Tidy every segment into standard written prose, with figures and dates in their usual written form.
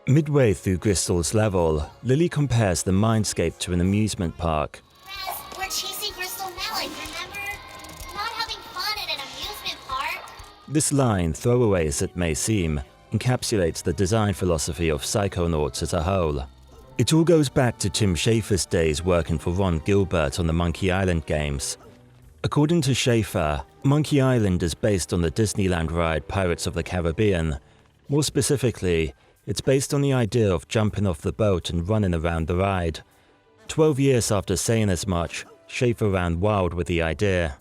Midway through Gristel's level, Lili compares the mindscape to an amusement park. We're chasing Gristel Melon, remember? Not having fun at an amusement park. This line, throwaway as it may seem, encapsulates the design philosophy of Psychonauts as a whole. It all goes back to Tim Schafer's days working for Ron Gilbert on the Monkey Island games. According to Schafer, Monkey Island is based on the Disneyland ride Pirates of the Caribbean. More specifically, it's based on the idea of jumping off the boat and running around the ride. 12 years after saying as much, Schafer ran wild with the idea.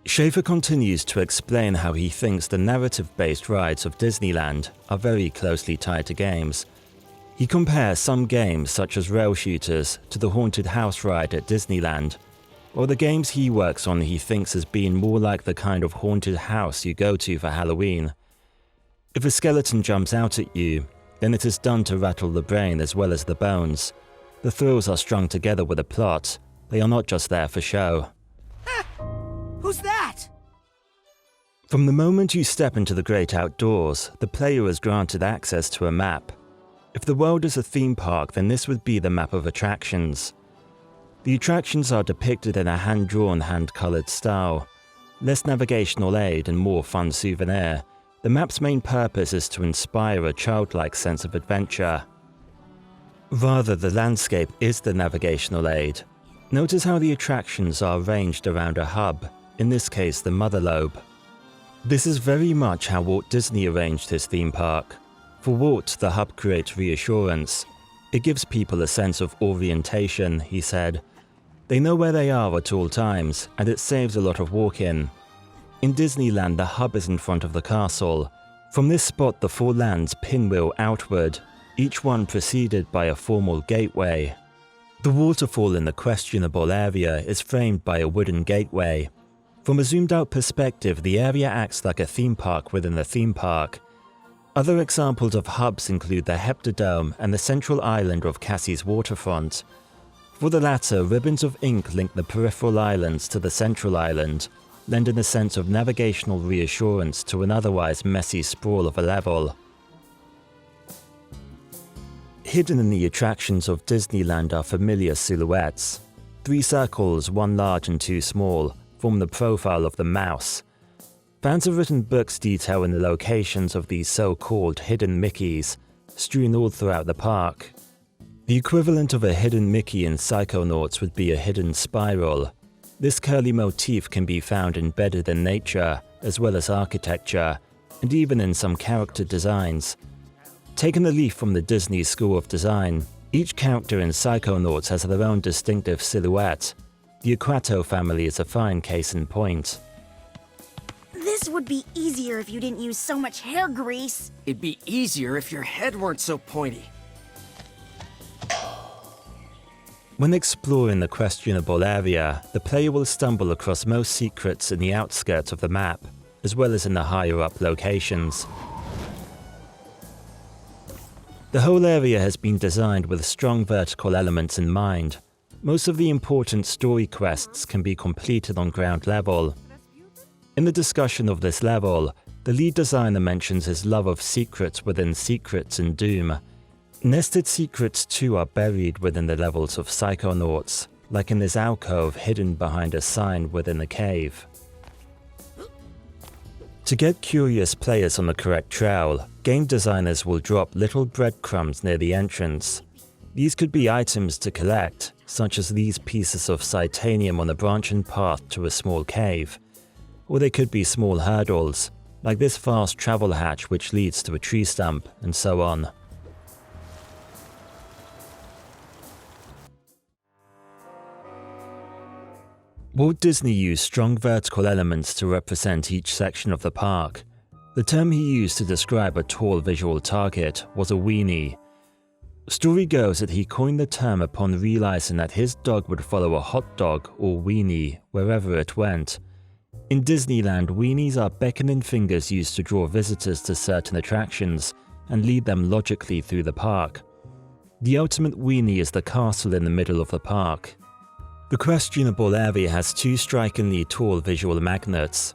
Schafer continues to explain how he thinks the narrative-based rides of Disneyland are very closely tied to games. He compares some games, such as rail shooters, to the haunted house ride at Disneyland, or the games he works on he thinks as being more like the kind of haunted house you go to for Halloween. If a skeleton jumps out at you, then it is done to rattle the brain as well as the bones. The thrills are strung together with a plot. They are not just there for show. Who's that? From the moment you step into the great outdoors, the player is granted access to a map. If the world is a theme park, then this would be the map of attractions. The attractions are depicted in a hand-drawn, hand-colored style. Less navigational aid and more fun souvenir, the map's main purpose is to inspire a childlike sense of adventure. Rather, the landscape is the navigational aid. Notice how the attractions are arranged around a hub, in this case the Mother Lobe. This is very much how Walt Disney arranged his theme park. For Walt, the hub creates reassurance. It gives people a sense of orientation, he said. They know where they are at all times, and it saves a lot of walking. In Disneyland, the hub is in front of the castle. From this spot, the four lands pinwheel outward, each one preceded by a formal gateway. The waterfall in the questionable area is framed by a wooden gateway. From a zoomed-out perspective, the area acts like a theme park within the theme park. Other examples of hubs include the Heptadome and the central island of Cassie's waterfront. For the latter, ribbons of ink link the peripheral islands to the central island, lending a sense of navigational reassurance to an otherwise messy sprawl of a level. Hidden in the attractions of Disneyland are familiar silhouettes. 3 circles, 1 large and 2 small, form the profile of the mouse. Fans have written books detailing the locations of these so-called hidden Mickeys, strewn all throughout the park. The equivalent of a hidden Mickey in Psychonauts would be a hidden spiral. This curly motif can be found embedded in nature, as well as architecture, and even in some character designs. Taking a leaf from the Disney School of Design, each character in Psychonauts has their own distinctive silhouette. The Aquato family is a fine case in point. This would be easier if you didn't use so much hair grease. It'd be easier if your head weren't so pointy. When exploring the questionable area, the player will stumble across most secrets in the outskirts of the map, as well as in the higher-up locations. The whole area has been designed with strong vertical elements in mind. Most of the important story quests can be completed on ground level. In the discussion of this level, the lead designer mentions his love of secrets within secrets in Doom. Nested secrets too are buried within the levels of Psychonauts, like in this alcove hidden behind a sign within the cave. To get curious players on the correct trail, game designers will drop little breadcrumbs near the entrance. These could be items to collect, such as these pieces of titanium on a branching path to a small cave. Or they could be small hurdles, like this fast travel hatch which leads to a tree stump, and so on. Walt Disney used strong vertical elements to represent each section of the park. The term he used to describe a tall visual target was a weenie. Story goes that he coined the term upon realizing that his dog would follow a hot dog or weenie wherever it went. In Disneyland, weenies are beckoning fingers used to draw visitors to certain attractions and lead them logically through the park. The ultimate weenie is the castle in the middle of the park. The questionable area has 2 strikingly tall visual magnets.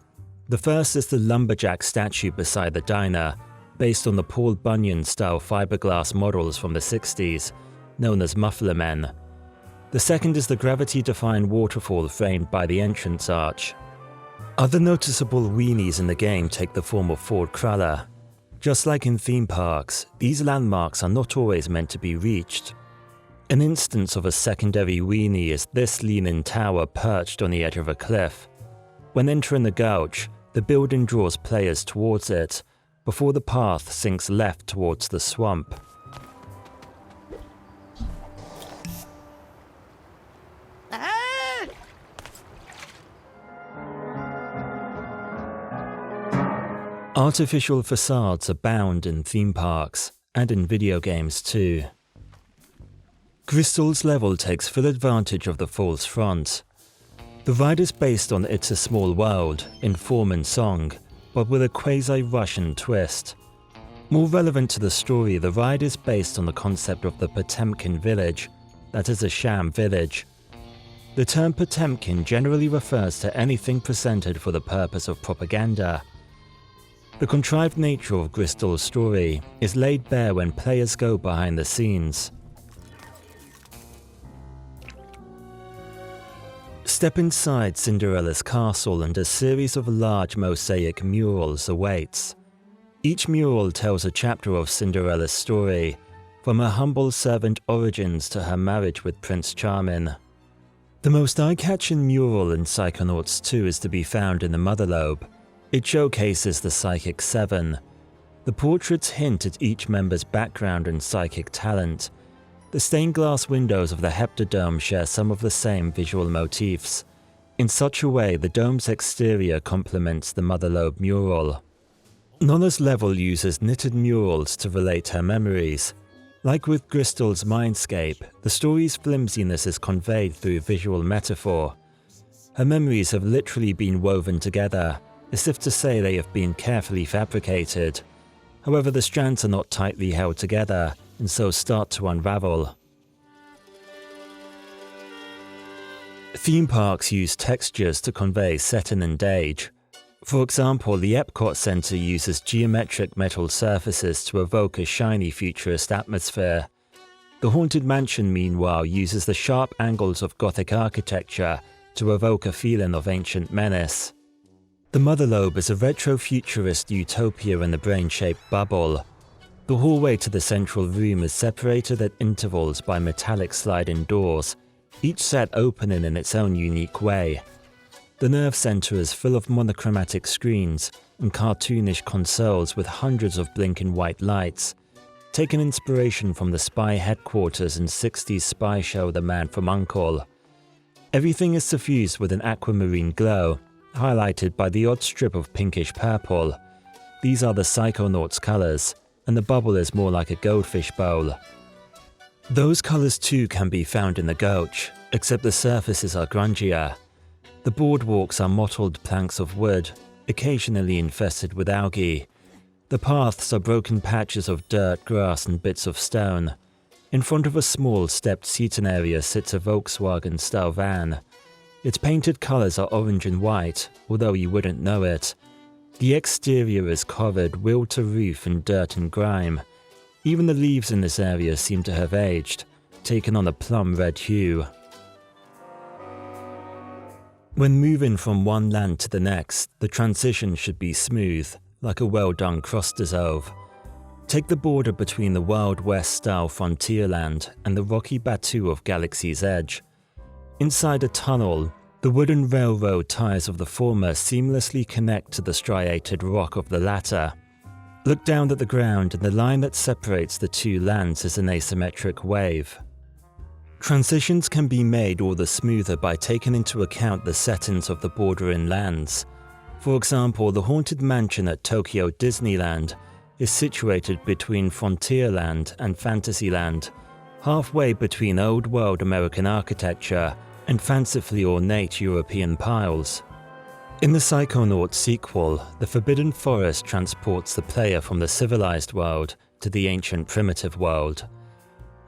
The first is the lumberjack statue beside the diner. based on the Paul Bunyan-style fiberglass models from the 60s, known as Muffler Men. The second is the gravity-defying waterfall framed by the entrance arch. Other noticeable Wienies in the game take the form of Ford Cruller. Just like in theme parks, these landmarks are not always meant to be reached. An instance of a secondary Wienie is this leaning tower perched on the edge of a cliff. When entering the gulch, the building draws players towards it, before the path sinks left towards the swamp. Artificial facades abound in theme parks, and in video games too. Crystal's level takes full advantage of the false front. The ride is based on It's a Small World in form and song, but with a quasi-Russian twist. More relevant to the story, the ride is based on the concept of the Potemkin village, that is a sham village. The term Potemkin generally refers to anything presented for the purpose of propaganda. The contrived nature of Crystal's story is laid bare when players go behind the scenes. Step inside Cinderella's castle and a series of large mosaic murals awaits. Each mural tells a chapter of Cinderella's story, from her humble servant origins to her marriage with Prince Charming. The most eye-catching mural in Psychonauts 2 is to be found in the Mother Lobe. It showcases the Psychic Seven. The portraits hint at each member's background and psychic talent. The stained glass windows of the Heptadome share some of the same visual motifs. In such a way, the dome's exterior complements the Mother Lobe mural. Nona's level uses knitted murals to relate her memories. Like with Crystal's Mindscape, the story's flimsiness is conveyed through visual metaphor. Her memories have literally been woven together, as if to say they have been carefully fabricated. However, the strands are not tightly held together, and so start to unravel. Theme parks use textures to convey setting and age. For example, the Epcot Center uses geometric metal surfaces to evoke a shiny futurist atmosphere. The Haunted Mansion, meanwhile, uses the sharp angles of Gothic architecture to evoke a feeling of ancient menace. The Mother Lobe is a retro-futurist utopia in the brain-shaped bubble. The hallway to the central room is separated at intervals by metallic sliding doors, each set opening in its own unique way. The nerve center is full of monochromatic screens and cartoonish consoles with hundreds of blinking white lights, taking inspiration from the spy headquarters in 60s spy show The Man from U.N.C.L.E. Everything is suffused with an aquamarine glow, highlighted by the odd strip of pinkish purple. These are the Psychonauts colors, and the bubble is more like a goldfish bowl. Those colors too can be found in the gulch, except the surfaces are grungier. The boardwalks are mottled planks of wood, occasionally infested with algae. The paths are broken patches of dirt, grass and bits of stone. In front of a small stepped seating area sits a Volkswagen-style van. Its painted colors are orange and white, although you wouldn't know it. The exterior is covered wheel to roof in dirt and grime. Even the leaves in this area seem to have aged, taken on a plum red hue. When moving from one land to the next, the transition should be smooth, like a well-done cross dissolve. Take the border between the Wild West-style Frontierland and the rocky battue of Galaxy's Edge. Inside a tunnel, the wooden railroad ties of the former seamlessly connect to the striated rock of the latter. Look down at the ground and the line that separates the two lands is an asymmetric wave. Transitions can be made all the smoother by taking into account the settings of the bordering lands. For example, the Haunted Mansion at Tokyo Disneyland is situated between Frontierland and Fantasyland, halfway between Old World American architecture and fancifully ornate European piles. In the Psychonauts sequel, the Forbidden Forest transports the player from the civilized world to the ancient primitive world.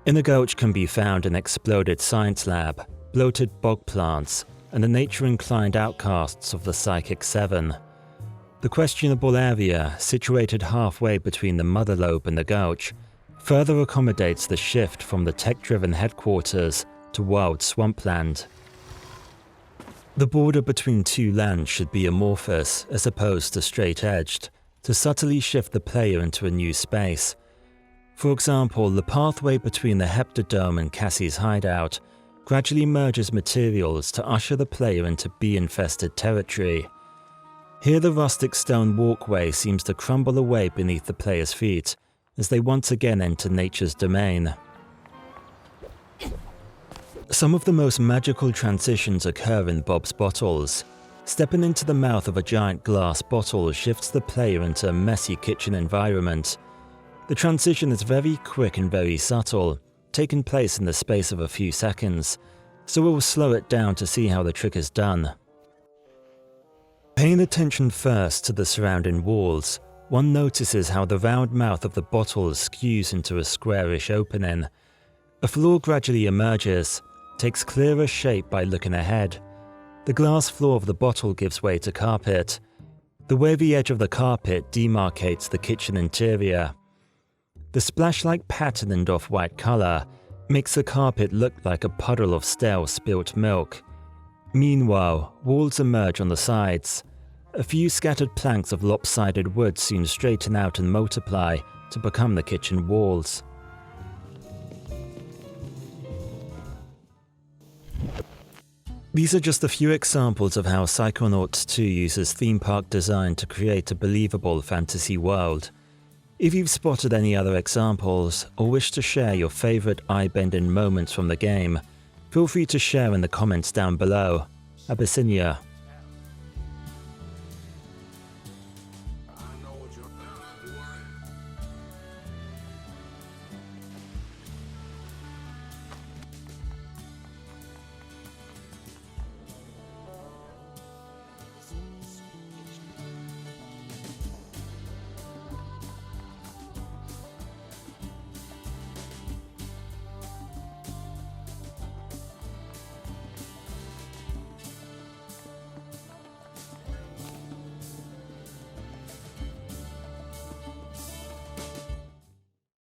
In the gulch can be found an exploded science lab, bloated bog plants, and the nature-inclined outcasts of the Psychic Seven. The questionable area, situated halfway between the Mother Lobe and the Gulch, further accommodates the shift from the tech-driven headquarters to wild swampland. The border between two lands should be amorphous as opposed to straight-edged, to subtly shift the player into a new space. For example, the pathway between the Heptadome and Cassie's hideout gradually merges materials to usher the player into bee-infested territory. Here the rustic stone walkway seems to crumble away beneath the player's feet as they once again enter nature's domain. Some of the most magical transitions occur in Bob's Bottles. Stepping into the mouth of a giant glass bottle shifts the player into a messy kitchen environment. The transition is very quick and very subtle, taking place in the space of a few seconds, so we'll slow it down to see how the trick is done. Paying attention first to the surrounding walls, one notices how the round mouth of the bottle skews into a squarish opening. A floor gradually emerges, takes clearer shape by looking ahead. The glass floor of the bottle gives way to carpet. The wavy edge of the carpet demarcates the kitchen interior. The splash-like pattern and off-white color makes the carpet look like a puddle of stale spilt milk. Meanwhile, walls emerge on the sides. A few scattered planks of lopsided wood soon straighten out and multiply to become the kitchen walls. These are just a few examples of how Psychonauts 2 uses theme park design to create a believable fantasy world. If you've spotted any other examples, or wish to share your favourite eye-bending moments from the game, feel free to share in the comments down below. Abyssinia.